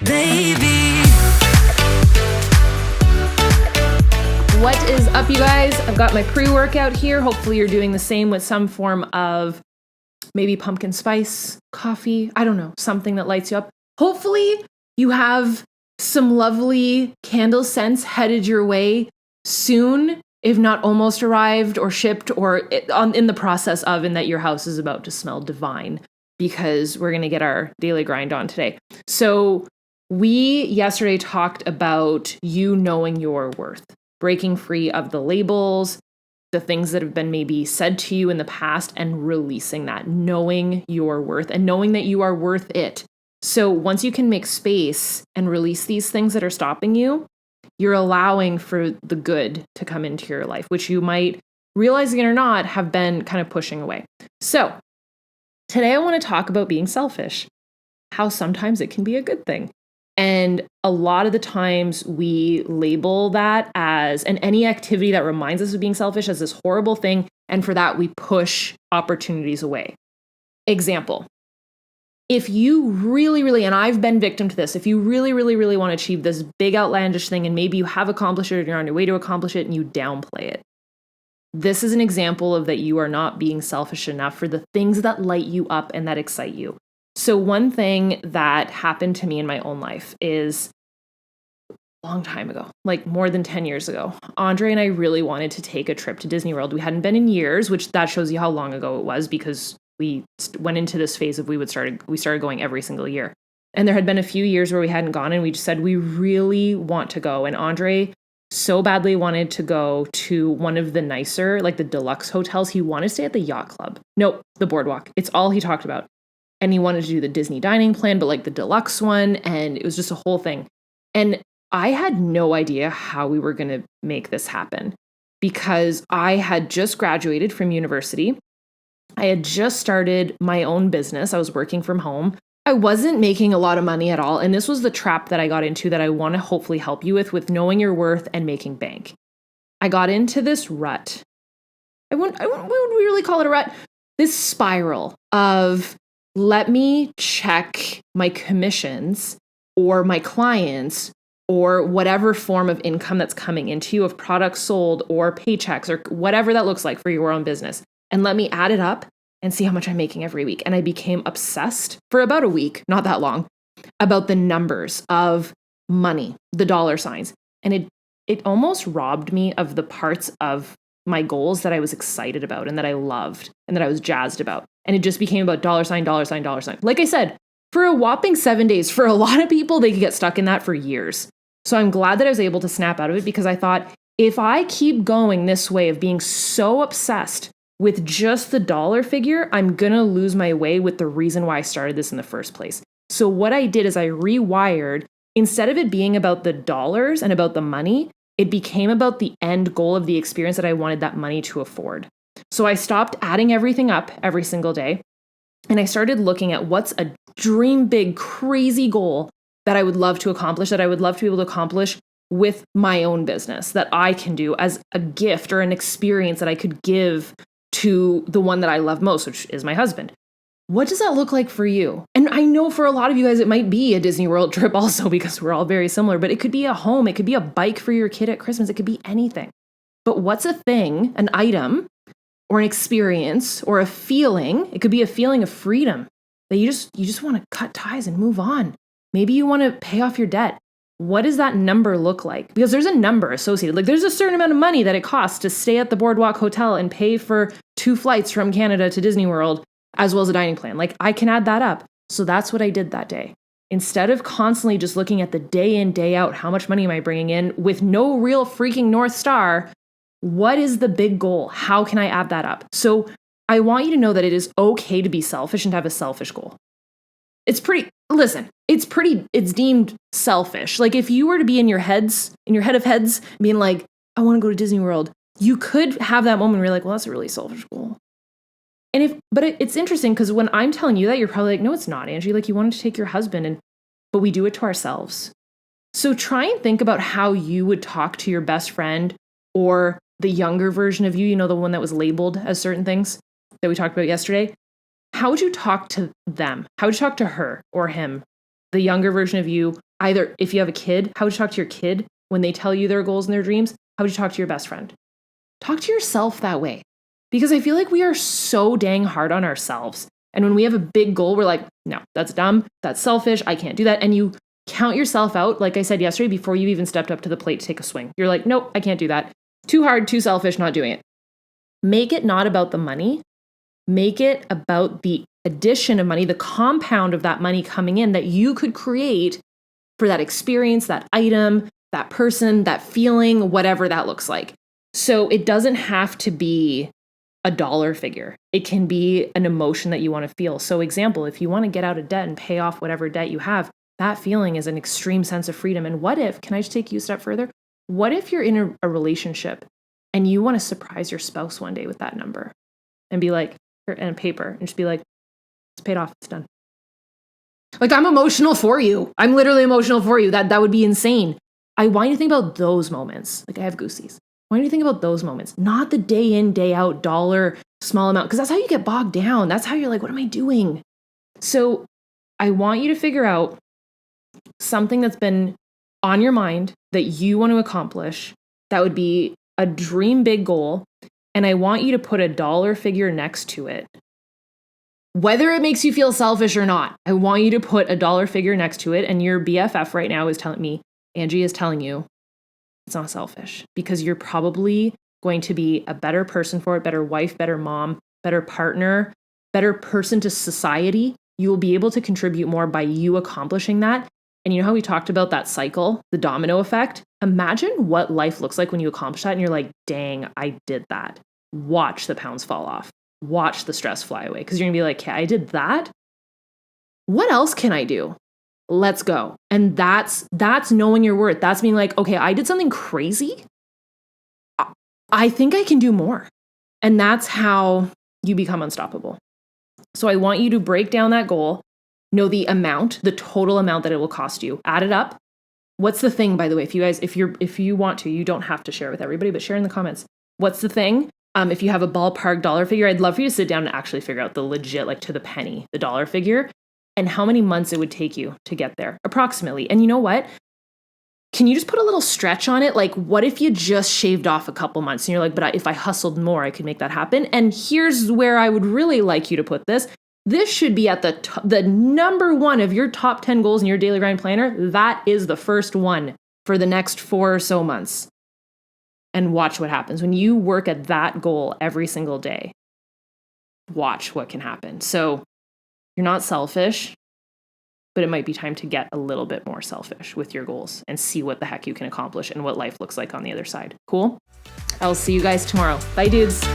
baby. What is up, you guys? I've got my pre-workout here. Hopefully you're doing the same with some form of maybe pumpkin spice coffee. I don't know, something that lights you up. Hopefully you have some lovely candle scents headed your way soon, if not almost arrived or shipped or in the process of, and that your house is about to smell divine, because we're going to get our daily grind on today. So we yesterday talked about you knowing your worth, breaking free of the labels, the things that have been maybe said to you in the past, and releasing that, knowing your worth and knowing that you are worth it. So once you can make space and release these things that are stopping you, you're allowing for the good to come into your life, which you might, realizing it or not, have been kind of pushing away. So today I want to talk about being selfish, how sometimes it can be a good thing. And a lot of the times we label that as, and any activity that reminds us of being selfish, as this horrible thing. And for that, we push opportunities away. Example. If you really, and I've been victim to this, if you really want to achieve this big outlandish thing, and maybe you have accomplished it or you're on your way to accomplish it and you downplay it, this is an example of that you are not being selfish enough for the things that light you up and that excite you. So one thing that happened to me in my own life is a long time ago, like more than 10 years ago. Andre and I really wanted to take a trip to Disney World. We hadn't been in years, which that shows you how long ago it was, because we went into this phase of we started going every single year. And there had been a few years where we hadn't gone, and we just said, we really want to go. And Andre so badly wanted to go to one of the nicer, like the deluxe hotels. He wanted to stay at the yacht club. Nope, the boardwalk. It's all he talked about. And he wanted to do the Disney dining plan, but like the deluxe one. And it was just a whole thing. And I had no idea how we were going to make this happen, because I had just graduated from university. I had just started my own business. I was working from home. I wasn't making a lot of money at all. And this was the trap that I got into that I want to hopefully help you with knowing your worth and making bank. I got into this rut. What would we really call it a rut? This spiral of, let me check my commissions or my clients or whatever form of income that's coming into you, of products sold or paychecks or whatever that looks like for your own business. And let me add it up and see how much I'm making every week. And I became obsessed for about a week, not that long, about the numbers of money, the dollar signs. And it almost robbed me of the parts of my goals that I was excited about and that I loved and that I was jazzed about. And it just became about dollar sign, dollar sign, dollar sign. Like I said, for a whopping 7 days, for a lot of people, they could get stuck in that for years. So I'm glad that I was able to snap out of it, because I thought, if I keep going this way of being so obsessed with just the dollar figure, I'm going to lose my way with the reason why I started this in the first place. So what I did is I rewired, instead of it being about the dollars and about the money, it became about the end goal of the experience that I wanted that money to afford. So I stopped adding everything up every single day, and I started looking at what's a dream big, crazy goal that I would love to accomplish, that I would love to be able to accomplish with my own business, that I can do as a gift or an experience that I could give to the one that I love most, which is my husband. What does that look like for you? And I know for a lot of you guys, it might be a Disney World trip also, because we're all very similar, but it could be a home. It could be a bike for your kid at Christmas. It could be anything. But what's a thing, an item, or an experience, or a feeling? It could be a feeling of freedom that you just want to cut ties and move on. Maybe you want to pay off your debt. What does that number look like? Because there's a number associated. Like, there's a certain amount of money that it costs to stay at the Boardwalk Hotel and pay for 2 flights from Canada to Disney World, as well as a dining plan. Like, I can add that up. So that's what I did that day. Instead of constantly just looking at the day in, day out, how much money am I bringing in with no real freaking North Star, what is the big goal? How can I add that up? So I want you to know that it is okay to be selfish and to have a selfish goal. It's deemed selfish. Like, if you were to be in your head of heads, being like, I want to go to Disney World, you could have that moment where you're like, well, that's a really selfish goal. But it's interesting, because when I'm telling you that, you're probably like, no, it's not, Angie. Like, you wanted to take your husband, but we do it to ourselves. So try and think about how you would talk to your best friend, or the younger version of you, the one that was labeled as certain things that we talked about yesterday. How would you talk to them? How would you talk to her or him, the younger version of you, Either if you have a kid, how would you talk to your kid when they tell you their goals and their dreams? How would you talk to your best friend? Talk to yourself that way. Because I feel like we are so dang hard on ourselves. And when we have a big goal, we're like, no, that's dumb. That's selfish. I can't do that. And you count yourself out, like I said yesterday, before you even stepped up to the plate to take a swing. You're like, nope, I can't do that. Too hard, too selfish, not doing it. Make it not about the money. Make it about the addition of money, the compound of that money coming in that you could create for that experience, that item, that person, that feeling, whatever that looks like. So it doesn't have to be a dollar figure. It can be an emotion that you want to feel. So example, if you want to get out of debt and pay off whatever debt you have, that feeling is an extreme sense of freedom. And what if, can I just take you a step further? What if you're in a relationship and you want to surprise your spouse one day with that number and be like, and a paper, and just be like, it's paid off, it's done. Like, I'm emotional for you. I'm literally emotional for you. That would be insane. I want you to think about those moments. Like, I have goosies. Why do you think about those moments? Not the day in, day out dollar small amount, because that's how you get bogged down. That's how you're like, what am I doing? So I want you to figure out something that's been on your mind that you want to accomplish. That would be a dream big goal. And I want you to put a dollar figure next to it. Whether it makes you feel selfish or not, I want you to put a dollar figure next to it. And your BFF right now is telling me, Angie is telling you, it's not selfish, because you're probably going to be a better person for it, better wife, better mom, better partner, better person to society. You will be able to contribute more by you accomplishing that. And you know how we talked about that cycle, the domino effect? Imagine what life looks like when you accomplish that and you're like, dang, I did that. Watch the pounds fall off. Watch the stress fly away. Because you're going to be like, okay, I did that. What else can I do? Let's go. And that's knowing your worth. That's being like, okay, I did something crazy. I think I can do more. And that's how you become unstoppable. So I want you to break down that goal, know the amount, the total amount that it will cost you. Add it up. What's the thing, by the way, if you want to, you don't have to share with everybody, but share in the comments. What's the thing? If you have a ballpark dollar figure, I'd love for you to sit down and actually figure out the legit, like to the penny, the dollar figure, and how many months it would take you to get there, approximately. And you know what? Can you just put a little stretch on it? Like, what if you just shaved off a couple months and you're like, but if I hustled more, I could make that happen. And here's where I would really like you to put this. This should be at the number one of your top 10 goals in your daily grind planner. That is the first one for the next 4 or so months. And watch what happens when you work at that goal every single day. Watch what can happen. So you're not selfish, but it might be time to get a little bit more selfish with your goals and see what the heck you can accomplish and what life looks like on the other side. Cool? I'll see you guys tomorrow. Bye, dudes.